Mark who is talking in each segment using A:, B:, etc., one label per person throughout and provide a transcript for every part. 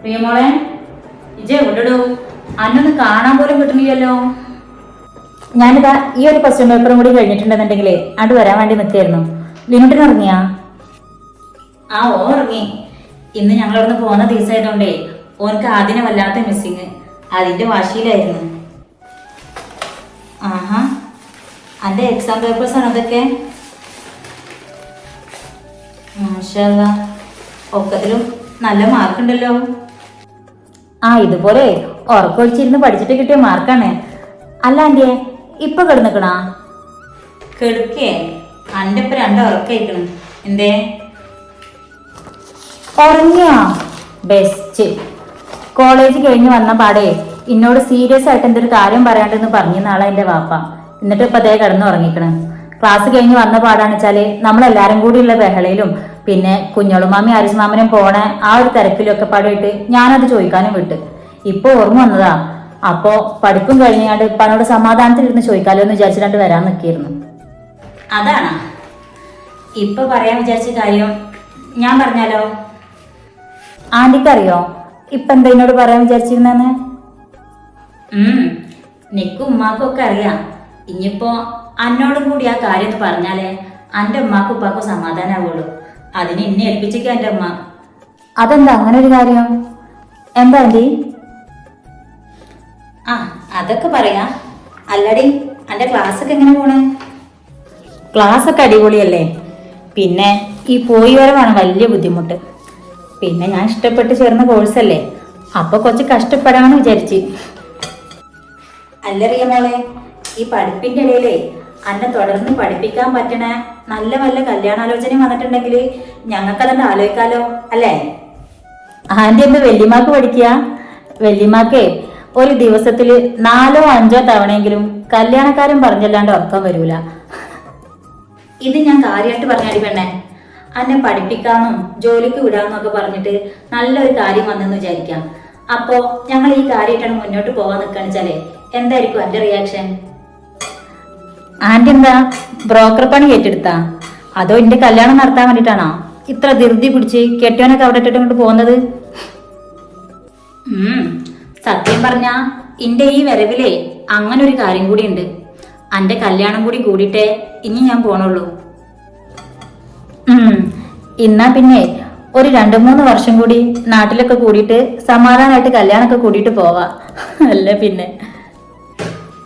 A: പ്രിയമോളെ, ഇജ എവിടെടോ? അന്നൊന്ന് കാണാൻ പോലും കിട്ടണില്ലല്ലോ.
B: ഞാനിതാ ഈ ഒരു ക്വസ്റ്റ്യൻ പേപ്പറും കൂടി കഴിഞ്ഞിട്ടുണ്ടെന്നുണ്ടെങ്കിലേ അത് വരാൻ വേണ്ടി നിൽക്കായിരുന്നു. ലിമിറ്റിന് ഇറങ്ങിയാ?
A: ഉറങ്ങി. ഇന്ന് ഞങ്ങളവിടുന്ന് പോകുന്ന ദിവസമായതുകൊണ്ടേ ഓനക്ക് ആദ്യം വല്ലാത്ത മിസ്സിങ്, അതിന്റെ വാശിയിലായിരുന്നു. ആഹാ, അന്റെ എക്സാം പേപ്പേഴ്സ് ആണ് അതൊക്കെ. മാഷാഅല്ലാ, ഒക്കത്തിലും നല്ല മാർക്കുണ്ടല്ലോ.
B: ഇതുപോലെ ഉറക്കൊഴിച്ചിരുന്ന് പഠിച്ചിട്ട് കിട്ടിയ മാർക്കാണ്. അല്ല ആന്റിയെ, ഇപ്പൊ കിടന്നിക്കണാ?
A: കെടുക്കേ, അന്റെ ഇപ്പൊ രണ്ടും ഉറക്കയിക്കണം. എന്തേ?
B: ഉറങ്ങിയാ? ബെസ്റ്റ്. കോളേജ് കഴിഞ്ഞ് വന്ന പാടെ എന്നോട് സീരിയസ് ആയിട്ട് എന്തൊരു കാര്യം പറയാണ്ടെന്ന് പറഞ്ഞ നാളെ എന്റെ വാപ്പ. എന്നിട്ട് ഇപ്പൊ അതേ കിടന്ന് ഉറങ്ങിക്കണം. ക്ലാസ് കഴിഞ്ഞ് വന്ന പാടാന്ന് വെച്ചാല് നമ്മളെല്ലാരും കൂടിയുള്ള ബഹളയിലും പിന്നെ കുഞ്ഞോളുമാമി ആരിസ്മാമനും പോണ ആ ഒരു തിരക്കിലും ഒക്കെ പാടിയിട്ട് ഞാനത് ചോദിക്കാനും വിട്ട്. ഇപ്പൊ ഓർമ്മ വന്നതാ. അപ്പോ പഠിപ്പും കഴിഞ്ഞാണ്ട് ഇപ്പനോട് സമാധാനത്തിലിരുന്ന് ചോദിക്കാലോ എന്ന് വിചാരിച്ചിട്ട് വരാൻ നിൽക്കിയിരുന്നു.
A: അതാണോ ഇപ്പൊ പറയാൻ വിചാരിച്ച കാര്യം? ഞാൻ പറഞ്ഞാലോ?
B: ആന്റിക്കറിയോ ഇപ്പൊ എന്താ എന്നോട് പറയാൻ വിചാരിച്ചിരുന്നെന്ന്?
A: നിക്കും ഉമ്മാക്കും ഒക്കെ അറിയാം. ഇനിയിപ്പോ അന്നോടും കൂടി ആ കാര്യം എന്ന് പറഞ്ഞാലേ അന്റെ ഉമ്മാക്കും ഉപ്പാക്കും സമാധാനാവുള്ളൂ. അതിന് എന്നെ ഏൽപ്പിച്ചേക്ക എന്റെ ഉമ്മ.
B: അതെന്താ അങ്ങനെ ഒരു കാര്യം? എന്താ ആന്റി?
A: അതൊക്കെ പറയാ. അല്ലടി, അന്റെ ക്ലാസ് ഒക്കെ എങ്ങനെ പോണേ?
B: ക്ലാസ് ഒക്കെ അടിപൊളിയല്ലേ. പിന്നെ ഈ പോയി വരവാണ് വലിയ ബുദ്ധിമുട്ട്. പിന്നെ ഞാൻ ഇഷ്ടപ്പെട്ട് ചേർന്ന കോഴ്സല്ലേ, അപ്പൊ കുറച്ച് കഷ്ടപ്പെടാമെന്ന് വിചാരിച്ച്.
A: അല്ലറിയ മോളെ, ഈ പഠിപ്പിന്റെ ഇടയിലേ അന്നെ തുടർന്ന് പഠിപ്പിക്കാൻ പറ്റണ നല്ല വല്ല കല്യാണാലോചന വന്നിട്ടുണ്ടെങ്കിൽ ഞങ്ങൾക്കതെന്ത് ആലോചിക്കാലോ, അല്ലേ?
B: ആന്റി എന്ത് വല്യമാക്ക് പഠിക്കുക? വല്യമാക്കേ ഒരു ദിവസത്തില് 4 or 5 തവണയെങ്കിലും കല്യാണക്കാരൻ പറഞ്ഞല്ലാണ്ട് ഉറക്കം വരൂല.
A: ഇത് ഞാൻ കാര്യമായിട്ട് പറഞ്ഞാടി പെണ്ണെ. അന്നെ പഠിപ്പിക്കാന്നും ജോലിക്ക് വിടാന്നൊക്കെ പറഞ്ഞിട്ട് നല്ലൊരു കാര്യം വന്നെന്ന് വിചാരിക്കാം. അപ്പോ ഞങ്ങൾ ഈ കാര്യമായിട്ടാണ് മുന്നോട്ട് പോവാൻ നിൽക്കാണെച്ചാലേ എന്തായിരിക്കും എന്റെ റിയാക്ഷൻ?
B: ആന്റി എന്താ ബ്രോക്കർ പണി ഏറ്റെടുത്താ? അതോ എന്റെ കല്യാണം നടത്താൻ വേണ്ടിട്ടാണോ ഇത്ര ധൃതി പിടിച്ച് കെട്ടിയോനൊക്കെ അവിടെ ഇട്ടിട്ട് കൊണ്ട് പോകുന്നത്?
A: സത്യം പറഞ്ഞാ ഇന്റെ ഈ വരവിലേ അങ്ങനെ ഒരു കാര്യം കൂടി ഉണ്ട്. അന്റെ കല്യാണം കൂടി കൂടിയിട്ടേ ഇനി ഞാൻ പോണുള്ളൂ.
B: എന്നാ പിന്നെ ഒരു 2-3 വർഷം കൂടി നാട്ടിലൊക്കെ കൂടിയിട്ട് സമാധാനമായിട്ട് കല്യാണമൊക്കെ കൂടിയിട്ട് പോവാ. അല്ല പിന്നെ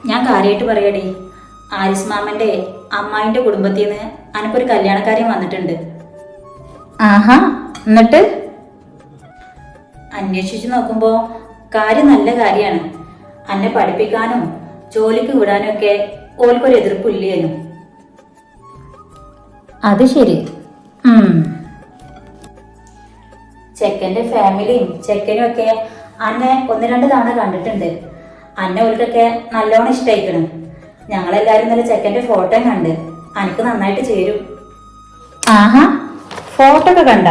A: ഞാൻ കാര്യമായിട്ട് പറയടി. ആരിസ് മാമന്റെ അമ്മായിന്റെ കുടുംബത്തിൽ നിന്ന് അനക്കൊരു കല്യാണക്കാര്യം വന്നിട്ടുണ്ട്.
B: ആഹാ, എന്നിട്ട്
A: അന്വേഷിച്ചു നോക്കുമ്പോ കാര്യം നല്ല കാര്യമാണ്. അന്നെ പഠിപ്പിക്കാനും ജോലിക്ക് വിടാനും ഒക്കെ ഓൽക്കൊരു എതിർപ്പില്ലേനും.
B: അത് ശരി.
A: ചെക്കന്റെ ഫാമിലിയും ചെക്കനും ഒക്കെ അന്നെ 1-2 തവണ കണ്ടിട്ടുണ്ട്. അന്നെ ഓൽക്കൊക്കെ നല്ലോണം ഇഷ്ടമായിക്കണം. ഞങ്ങളെല്ലാരും നല്ല ചെക്കന്റെ ഫോട്ടോ കണ്ട് അനക്ക് നന്നായിട്ട് ചേരും.
B: ആഹാ, ഫോട്ടോ ഒക്കെ കണ്ട?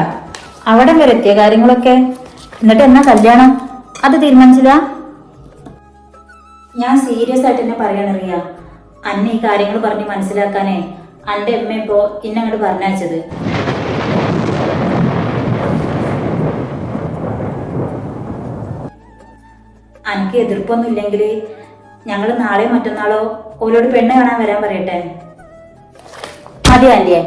B: അവിടെ വരെ എത്തിയ കാര്യങ്ങളൊക്കെ. എന്നിട്ട് എന്നാ കല്യാണം? അത് തീരുമാനിച്ചില്ല?
A: ഞാൻ സീരിയസ് ആയിട്ട് തന്നെ പറയാനറിയാ. അന്നെ ഈ കാര്യങ്ങൾ പറഞ്ഞ് മനസ്സിലാക്കാനേ അന്റെ അമ്മ ഇപ്പോ ഇന്നങ്ങോട്ട് പറഞ്ഞയച്ചത്. അനക്ക് എതിർപ്പൊന്നും ഇല്ലെങ്കിൽ ഞങ്ങൾ നാളെയോ മറ്റന്നാളോ ഓരോട് പെണ്ണ് കാണാൻ വരാൻ പറയട്ടെ?
B: മതി ആന്റിയെ,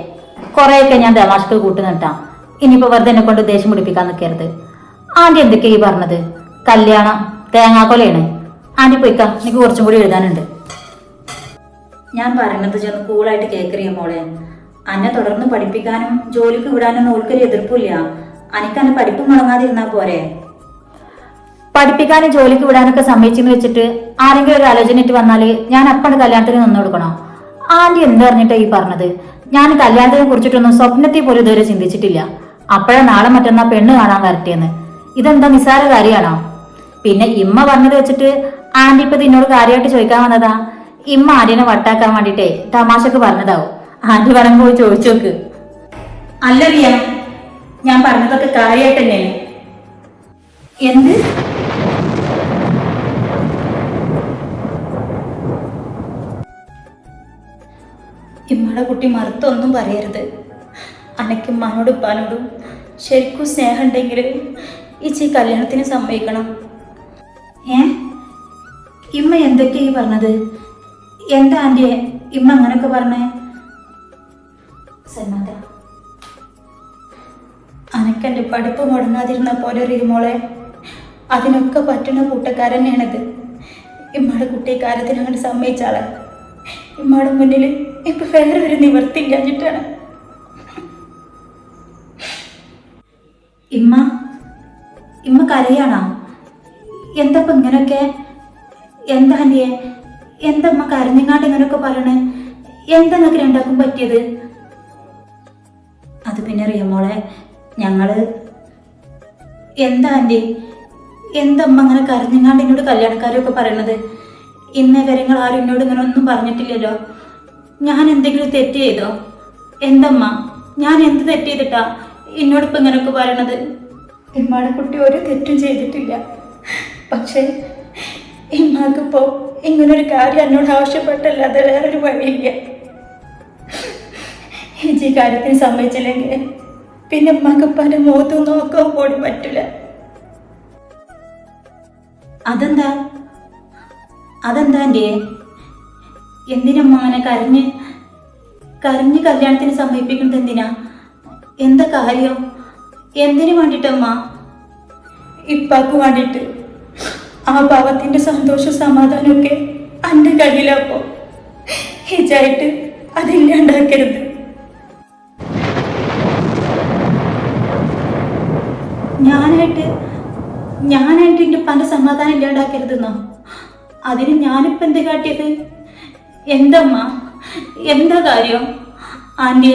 B: കൊറേയൊക്കെ ഞാൻ തമാശക്ക് കൂട്ടി നിട്ടാം. ഇനിയിപ്പോ വെറുതെ എന്നെ കൊണ്ട് ദേഷ്യം പിടിപ്പിക്കാൻ നിൽക്കരുത്. ആന്റി എന്തൊക്കെയാ ഈ പറഞ്ഞത്? കല്യാണം തേങ്ങാക്കൊലയാണ്. ആന്റി പോയിക്കാം, എനിക്ക് കുറച്ചും കൂടി എഴുതാനുണ്ട്.
A: ഞാൻ പറയുന്നത് ചെന്ന് കൂളായിട്ട് കേക്കറിയ മോളെ. അന്നെ തുടർന്ന് പഠിപ്പിക്കാനും ജോലിക്ക് വിടാനും ഓൾക്കൊരു എതിർപ്പില്ല. അനക്ക് അന്നെ പഠിപ്പ് മുടങ്ങാതിരുന്നാ പോരെ?
B: പഠിപ്പിക്കാനും ജോലിക്ക് വിടാനൊക്കെ സമ്മതിച്ചെന്ന് വെച്ചിട്ട് ആരെങ്കിലും ഒരു ആലോചനയിട്ട് വന്നാല് ഞാൻ അപ്പണ് കല്യാണത്തിന് നിന്ന് കൊടുക്കണോ? ആന്റി എന്ത് പറഞ്ഞിട്ടാ ഈ പറഞ്ഞത്? ഞാൻ കല്യാണത്തിനെ കുറിച്ചിട്ടൊന്നും സ്വപ്നത്തിൽ പോലും ഇതുവരെ ചിന്തിച്ചിട്ടില്ല. അപ്പോഴാ നാളെ മറ്റന്നാ പെണ്ണ് കാണാൻ വരട്ടേന്ന്. ഇതെന്താ നിസ്സാര കാര്യമാണോ? പിന്നെ ഇമ്മ പറഞ്ഞത് വെച്ചിട്ട് ആന്റി ഇപ്പൊ ഇതിനോട് കാര്യമായിട്ട് ചോദിക്കാൻ വന്നതാ? ഇമ്മ ആന്റിനെ വട്ടാക്കാൻ വേണ്ടിട്ടേ തമാശക്ക് പറഞ്ഞതാവും. ആന്റി പറയുമ്പോ പോയി ചോദിച്ചു നോക്ക്.
A: അല്ലറിയ, ഞാൻ പറഞ്ഞതൊക്കെ കാര്യമായിട്ട് തന്നെയാണ്. എന്ത്? ഇമ്മയുടെ കുട്ടി മറുത്തൊന്നും പറയരുത്. അനക്ക് ഉമ്മാനോടും ഉപ്പാനോടും ശരിക്കും സ്നേഹം ഉണ്ടെങ്കിൽ ഈ കല്യാണത്തിന് സമ്മതിക്കണം. ഇമ്മ എന്തൊക്കെയാ ഈ പറഞ്ഞത്? എന്താ ആൻറ്റിയെ ഇമ്മ അങ്ങനൊക്കെ പറഞ്ഞേ? സൽമാത, അനക്കെൻ്റെ പഠിപ്പ് മുടങ്ങാതിരുന്ന പോലെ റീമോളെ, അതിനൊക്കെ പറ്റുന്ന കൂട്ടക്കാരൻ തന്നെയാണിത്. ഇമ്മയുടെ കുട്ടിക്കാരത്തിന് അങ്ങനെ സമ്മതിച്ചാളെ ഇമ്മയുടെ മുന്നിൽ ഇപ്പൊ വേറെ ഒരു നിവർത്തി ഇല്ലാഞ്ഞിട്ടാണ്. ഇമ്മ കരയാണോ? എന്താ ഇപ്പൊ ഇങ്ങനൊക്കെ? എന്താ ആൻറ്റിയെ, എന്താ അമ്മ കരഞ്ഞങ്ങാണ്ട് ഇങ്ങനൊക്കെ പറയണേ? എന്താ നിങ്ങൾക്ക് രണ്ടാക്കും പറ്റിയത്? അത് പിന്നെ റിയമോളെ, ഞങ്ങള് എന്താ ആൻറ്റി, എന്തമ്മ അങ്ങനെ കരഞ്ഞങ്ങാണ്ട് എന്നോട് കല്യാണക്കാരൊക്കെ പറയണത്? ഇന്നേ കാര്യങ്ങൾ ആരും എന്നോട് ഇങ്ങനെ ഒന്നും പറഞ്ഞിട്ടില്ലല്ലോ. ഞാൻ എന്തെങ്കിലും തെറ്റ് ചെയ്തോ? എന്തമ്മ, ഞാൻ എന്ത് തെറ്റ് ചെയ്തിട്ടാ എന്നോടിപ്പോൾ ഇങ്ങനെയൊക്കെ പറയണത്? ഇമ്മയുടെ കുട്ടി ഒരു തെറ്റും ചെയ്തിട്ടില്ല. പക്ഷേ ഇമ്മക്കിപ്പോ ഇങ്ങനൊരു കാര്യം എന്നോട് ആവശ്യപ്പെട്ടല്ലാതെ വേറൊരു വഴിയില്ല. ഈ കാര്യത്തിന് സമ്മതിച്ചില്ലെങ്കിൽ പിന്നെ ഇമ്മക്കിപ്പോ എൻ്റെ മുഖത്ത് നോക്കാൻ പോലും പറ്റില്ല. അതെന്താ ആൻറ്റിയെ? എന്തിനമ്മ അങ്ങനെ കരഞ്ഞ് കല്യാണത്തിന് സമ്മതിപ്പിക്കുന്നത്? എന്തിനാ? എന്താ കാര്യം? എന്തിനു വേണ്ടിയിട്ടമ്മ? ഇപ്പാക്ക് വേണ്ടിയിട്ട്. ആ പാവത്തിൻ്റെ സന്തോഷ സമാധാനമൊക്കെ എൻ്റെ കയ്യിലപ്പോ ഹിജായിട്ട് അതില്ലാണ്ടാക്കരുത്. ഞാനായിട്ട് എൻ്റെ ഉപ്പാൻ്റെ സമാധാനം ഇല്ലാണ്ടാക്കരുതെന്നോ? അതിന് ഞാനിപ്പോൾ എന്ത് കാട്ടിയത്? എന്തമ്മ, എന്താ കാര്യം? ആൻറ്റി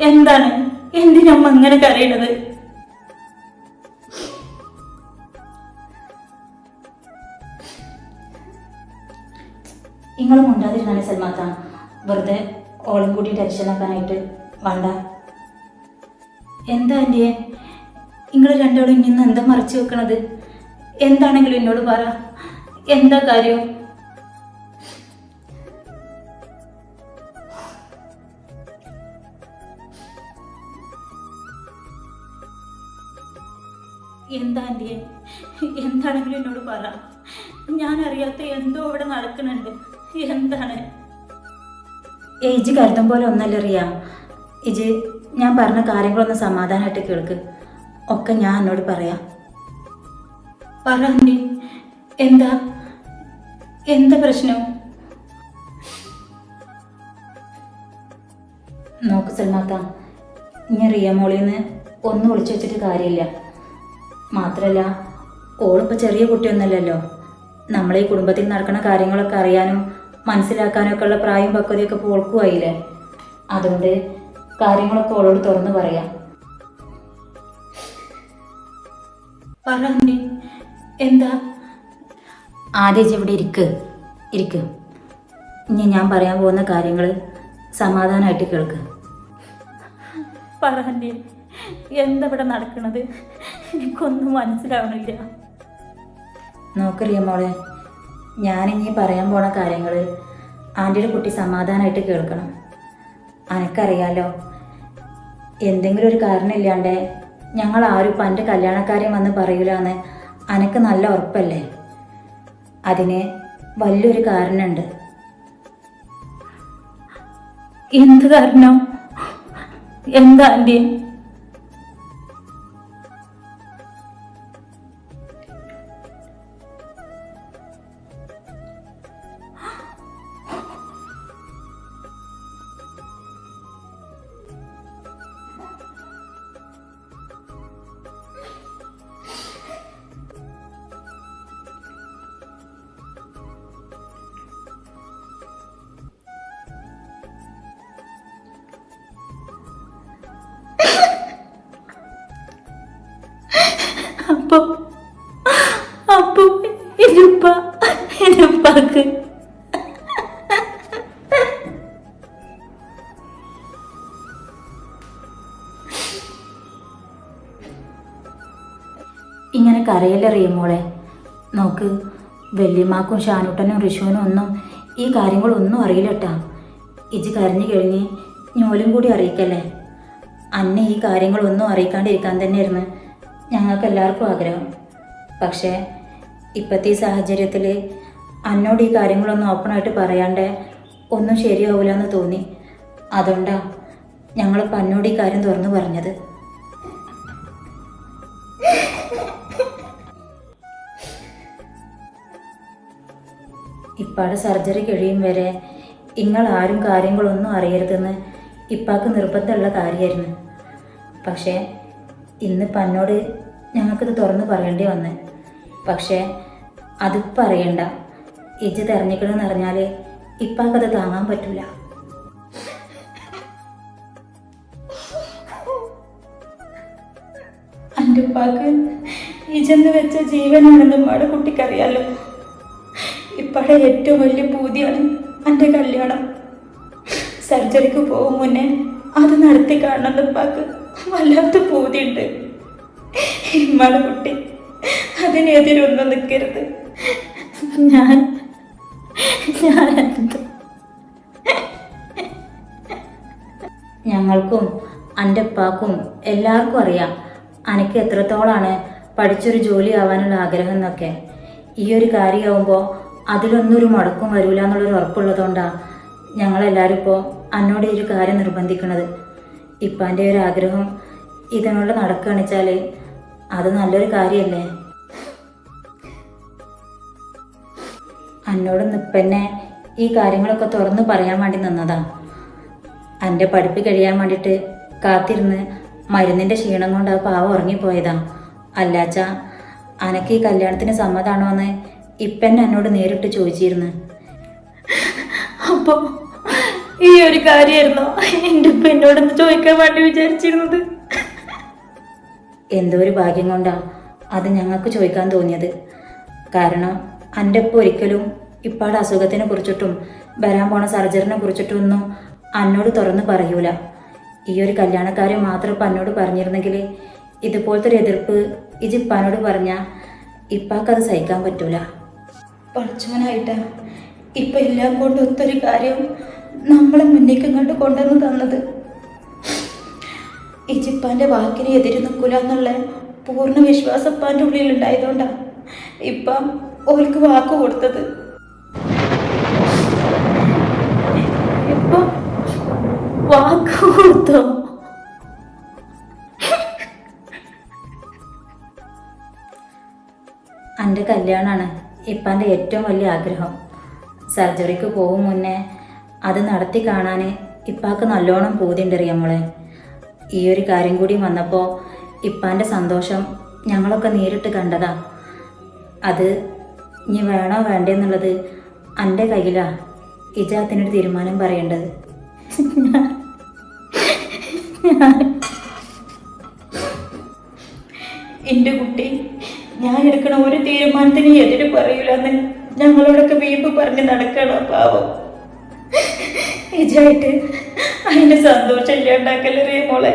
A: എന്താണ്, എന്തിനമ്മ അങ്ങനെ കരയണത്? നിങ്ങളും ഉണ്ടാതിരുന്നാലേ സൽമാത്ത, വെറുതെ ഓളും കൂടി ടെൻഷനാക്കാനായിട്ട് വേണ്ട. എന്താ ആൻറ്റിയെ, നിങ്ങൾ രണ്ടാളും ഇന്ന് എന്താ മറച്ചു വെക്കണത്? എന്താണെങ്കിലും എന്നോട് പറ, എന്താ കാര്യം? എന്താ ആൻറ്റിയെ, എന്താണെങ്കിലും എന്നോട് പറ. ഞാൻ അറിയാത്ത എന്തോ ഇവിടെ നടക്കുന്നുണ്ട്. എന്താണ്? ഇജ് കരുതും പോലെ ഒന്നല്ല റിയ. ഇജ് ഞാൻ പറഞ്ഞ കാര്യങ്ങളൊന്ന് സമാധാനമായിട്ട് കേൾക്ക്. ഒക്കെ ഞാൻ എന്നോട് പറയാം. പറ ആൻറ്റി, എന്താ പ്രശ്നം? നോക്ക് സൽമാത്ത, ഇനി റിയ മോളിന്ന് ഒന്നും ഒളിച്ചു വെച്ചിട്ട് കാര്യമില്ല. മാത്രമല്ല, ഓളിപ്പോൾ ചെറിയ കുട്ടിയൊന്നുമല്ലല്ലോ. നമ്മളെ ഈ കുടുംബത്തിൽ നടക്കുന്ന കാര്യങ്ങളൊക്കെ അറിയാനും മനസ്സിലാക്കാനും ഒക്കെ ഉള്ള പ്രായം പക്വതയൊക്കെ പോൾക്കുമായില്ലേ. അതുകൊണ്ട് കാര്യങ്ങളൊക്കെ ഓളോട് തുറന്നു പറയാം. പറഞ്ഞി എന്താ? ആദ്യം ഇവിടെ ഇരിക്ക്. ഇനി ഞാൻ പറയാൻ പോകുന്ന കാര്യങ്ങൾ സമാധാനമായിട്ട് കേൾക്ക്. പറഞ്ഞി എന്താ ഇവിടെ നടക്കണത്? എനിക്കൊന്നും മനസ്സിലാവണില്ല. നോക്കറിയ മോളെ, ഞാനിനി പറയാൻ പോണ കാര്യങ്ങൾ ആൻറ്റിയുടെ കുട്ടി സമാധാനമായിട്ട് കേൾക്കണം. അനക്കറിയാലോ, എന്തെങ്കിലും ഒരു കാരണമില്ലാണ്ട് ഞങ്ങൾ ആരും ഇപ്പം എൻ്റെ കല്യാണക്കാര്യം വന്ന് പറയൂലെന്ന് അനക്ക് നല്ല ഉറപ്പല്ലേ? അതിന് വലിയൊരു കാരണമുണ്ട്. എന്ത് കാരണം? എന്താ ആൻറ്റി? അപ്പൊ എന്നുപ്പാക്ക് ഇങ്ങനെ കരയിലറിയും മോളെ. നോക്ക്, വല്യമ്മാക്കും ഷാനൂട്ടനും ഋഷുവിനും ഒന്നും ഈ കാര്യങ്ങളൊന്നും അറിയില്ലട്ടാ. ഇജ് കരഞ്ഞു കഴിഞ്ഞ് ഞോലും കൂടി അറിയിക്കല്ലേ. അന്നെ ഈ കാര്യങ്ങളൊന്നും അറിയിക്കാണ്ടിരിക്കാൻ തന്നെയായിരുന്നു ഞങ്ങൾക്ക് എല്ലാവർക്കും ആഗ്രഹം. പക്ഷേ ഇപ്പോഴത്തെ ഈ സാഹചര്യത്തിൽ എന്നോട് ഈ കാര്യങ്ങളൊന്നും ഓപ്പണായിട്ട് പറയാണ്ട് ഒന്നും ശരിയാവില്ല എന്ന് തോന്നി. അതുകൊണ്ടാണ് ഞങ്ങളിപ്പോൾ എന്നോട് ഈ കാര്യം തുറന്നു പറഞ്ഞത്. ഇപ്പാടെ സർജറി കഴിയും വരെ ഇങ്ങളാരും കാര്യങ്ങളൊന്നും അറിയരുതെന്ന് ഇപ്പാക്ക് നിർബന്ധമുള്ള കാര്യമായിരുന്നു. പക്ഷേ ഇന്നിപ്പോൾ എന്നോട് ഞങ്ങൾക്കിത് തുറന്ന് പറയേണ്ടി വന്ന്. പക്ഷേ അതിപ്പോൾ അറിയണ്ട. ഇജ്ജ് തിരഞ്ഞിക്കണമെന്ന് അറിഞ്ഞാൽ ഇപ്പാക്കത് താങ്ങാൻ പറ്റില്ല. എൻ്റെ ഉപ്പാക്ക് ഇജെന്ന് വെച്ച ജീവനാണെന്ന് ഉമ്മാടെ കുട്ടിക്കറിയാലോ. ഇപ്പോഴെ ഏറ്റവും വലിയ പൂതിയാണ് എൻ്റെ കല്യാണം. സർജറിക്ക് പോകും മുന്നേ അത് നടത്തി കാണണമെന്ന് ഉപ്പാക്ക് വല്ലാത്ത പൂതിയുണ്ട്. ഇമ്മയുടെ കുട്ടി അതിനെതിരൊന്നും നിൽക്കരുത്. ഞങ്ങൾക്കും എൻ്റെ ഉപ്പാക്കും എല്ലാവർക്കും അറിയാം എനിക്ക് എത്രത്തോളാണ് പഠിച്ചൊരു ജോലി ആവാനുള്ള ആഗ്രഹം എന്നൊക്കെ. ഈ ഒരു കാര്യമാവുമ്പോൾ അതിലൊന്നും ഒരു മുടക്കം വരില്ല എന്നുള്ളൊരു ഉറപ്പുള്ളതുകൊണ്ടാണ് ഞങ്ങളെല്ലാവരും ഇപ്പോൾ എന്നോട് ഈ ഒരു കാര്യം നിർബന്ധിക്കുന്നത്. ഇപ്പാൻ്റെ ഒരു ആഗ്രഹം ഇതിനുള്ള നടക്കുകയാണെന്ന് വെച്ചാൽ അത് നല്ലൊരു കാര്യമല്ലേ. എന്നോട് നിപ്പന്നെ ഈ കാര്യങ്ങളൊക്കെ തുറന്ന് പറയാൻ വേണ്ടി നിന്നതാണ്. എൻ്റെ പഠിപ്പ് കഴിയാൻ വേണ്ടിയിട്ട് കാത്തിരുന്ന് മരുന്നിൻ്റെ ക്ഷീണം കൊണ്ട് ആ പാവം ഉറങ്ങിപ്പോയതാണ്. അല്ലാച്ചാ അനക്ക് ഈ കല്യാണത്തിന് സമ്മതമാണോ എന്ന് ഇപ്പന്നെ എന്നോട് നേരിട്ട് ചോദിച്ചിരുന്നു. അപ്പോൾ ഈ ഒരു കാര്യമായിരുന്നോ എൻ്റെ ഇപ്പം എന്നോടൊന്ന് ചോദിക്കാൻ വേണ്ടി വിചാരിച്ചിരുന്നത്? എന്തോ ഒരു ഭാഗ്യം കൊണ്ടാണ് അത് ഞങ്ങൾക്ക് ചോദിക്കാൻ തോന്നിയത്. കാരണം എൻ്റെ ഇപ്പം ഒരിക്കലും ഇപ്പാടെ അസുഖത്തിനെ കുറിച്ചിട്ടും വരാൻ പോണ സർജറിനെ കുറിച്ചിട്ടും ഒന്നും എന്നോട് തുറന്ന് പറയൂല. ഈ ഒരു കല്യാണക്കാരൻ മാത്രം ഇപ്പം എന്നോട് പറഞ്ഞിരുന്നെങ്കിൽ ഇതുപോലത്തെ ഒരു എതിർപ്പ് ഇജിപ്പാനോട് പറഞ്ഞാൽ ഇപ്പാക്കത് സഹിക്കാൻ പറ്റൂല. പഠിച്ചവനായിട്ടാ ഇപ്പം എല്ലാം കൊണ്ട് ഒത്തൊരു കാര്യം നമ്മളെ മുന്നേക്ക് ഇങ്ങോട്ട് കൊണ്ടുവന്ന് തന്നത്. ഇജിപ്പാൻ്റെ വാക്കിനെ എതിര് നിൽക്കില്ല എന്നുള്ള പൂർണ്ണ വിശ്വാസം ഇപ്പാൻ്റെ ഉള്ളിൽ ഉണ്ടായതുകൊണ്ടാണ് ഇപ്പം ഓർക്ക് വാക്ക് കൊടുത്തത്. ഇപ്പം വാക്ക് കൊടുത്തോ? എൻ്റെ കല്യാണമാണ് ഇപ്പാൻ്റെ ഏറ്റവും വലിയ ആഗ്രഹം. സർജറിക്ക് പോകും മുന്നേ അത് നടത്തി കാണാൻ ഇപ്പാക്ക് നല്ലോണം പൂതിയുണ്ടറിയാം മോളെ. ഈ ഒരു കാര്യം കൂടി വന്നപ്പോൾ ഇപ്പാൻ്റെ സന്തോഷം ഞങ്ങളൊക്കെ നേരിട്ട് കണ്ടതാ. അത് ഇനി വേണോ വേണ്ടേ എന്നുള്ളത് എൻ്റെ കയ്യിലാണ്. ഇജാത്തിനൊരു തീരുമാനം പറയേണ്ടത്. എൻ്റെ കുട്ടി ഞാൻ എടുക്കണ ഒരു തീരുമാനത്തിന് എതിര് പറയൂലെന്ന് ഞങ്ങളോടൊക്കെ വീമ്പ് പറഞ്ഞ് നടക്കണം പാവം. ഇജായിട്ട് അതിൻ്റെ സന്തോഷം ഇല്ലാണ്ടാക്കല്ലേ മോളെ.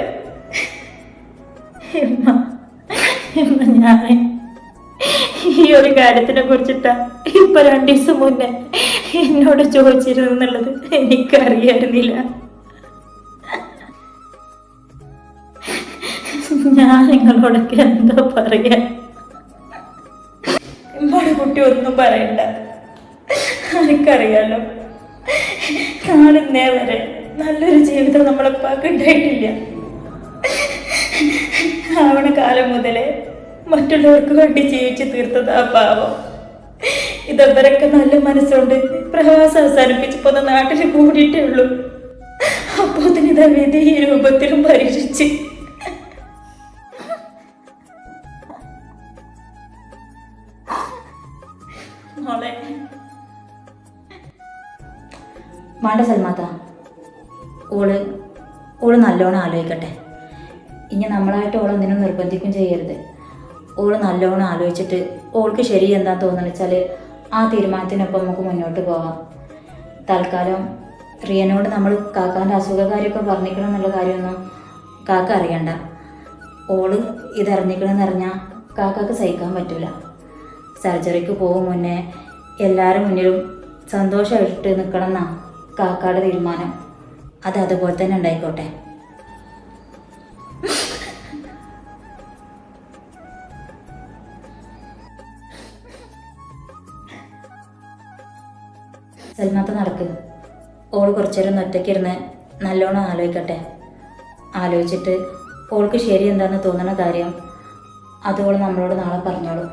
A: ഞാൻ ഈ ഒരു കാര്യത്തിനെ കുറിച്ചിട്ടാ ഇപ്പൊ 2 ദിവസം മുന്നേ എന്നോട് ചോദിച്ചിരുന്നുള്ളത് എനിക്കറിയായിരുന്നില്ല. ഞാൻ നിങ്ങളോടൊക്കെ എന്താ പറയാ? എമ്പാട് കുട്ടി ഒന്നും പറയണ്ട. എനിക്കറിയാലോ നാളിന്നേ വരെ നല്ലൊരു ജീവിതം നമ്മളെപ്പാക്ക് ഉണ്ടായിട്ടില്ല. ആവണ കാലം മുതലേ മറ്റുള്ളവർക്ക് വേണ്ടി ജീവിച്ച് തീർത്തത് ആ പാവം. ഇതൊക്കെ നല്ല മനസ്സുകൊണ്ട് പ്രവാസം അവസാനിപ്പിച്ചപ്പോ നാട്ടിൽ കൂടിയിട്ടേ ഉള്ളൂ. അപ്പോൾ തന്നെ ഇതാ വിധി ഈ രൂപത്തിലും പരീക്ഷിച്ച്. മോളെ മാണ്ട സൽമാത്ത, ഓള് നല്ലോണം ആലോചിക്കട്ടെ. ഇനി നമ്മളായിട്ട് ഓളൊന്നിനും നിർബന്ധിക്കും ചെയ്യരുത്. ഓള് നല്ലോണം ആലോചിച്ചിട്ട് ഓൾക്ക് ശരി എന്താ തോന്നുന്നു വെച്ചാൽ ആ തീരുമാനത്തിനൊപ്പം നമുക്ക് മുന്നോട്ട് പോവാം. തൽക്കാലം റിയനോട് നമ്മൾ കാക്കാൻ്റെ അസുഖകാര്യമൊക്കെ പറഞ്ഞിക്കണം എന്നുള്ള കാര്യമൊന്നും കാക്ക അറിയണ്ട. ഓള് ഇതറിഞ്ഞിക്കണമെന്ന് അറിഞ്ഞാൽ കാക്കാക്ക് സഹിക്കാൻ പറ്റില്ല. സർജറിക്ക് പോകും മുന്നേ എല്ലാവരും മുന്നിലും സന്തോഷമായിട്ട് നിൽക്കണം എന്നാണ് കാക്കയുടെ തീരുമാനം. അത് അതുപോലെ തന്നെ ഉണ്ടായിക്കോട്ടെ. കുറച്ചേരം ഒറ്റയ്ക്കിരുന്ന് നല്ലോണം ആലോചിക്കട്ടെ. ആലോചിച്ചിട്ട് ഓൾക്ക് ശരി എന്താണെന്ന് തോന്നുന്ന കാര്യം അതോളം നമ്മളോട് നാളെ പറഞ്ഞോളൂ.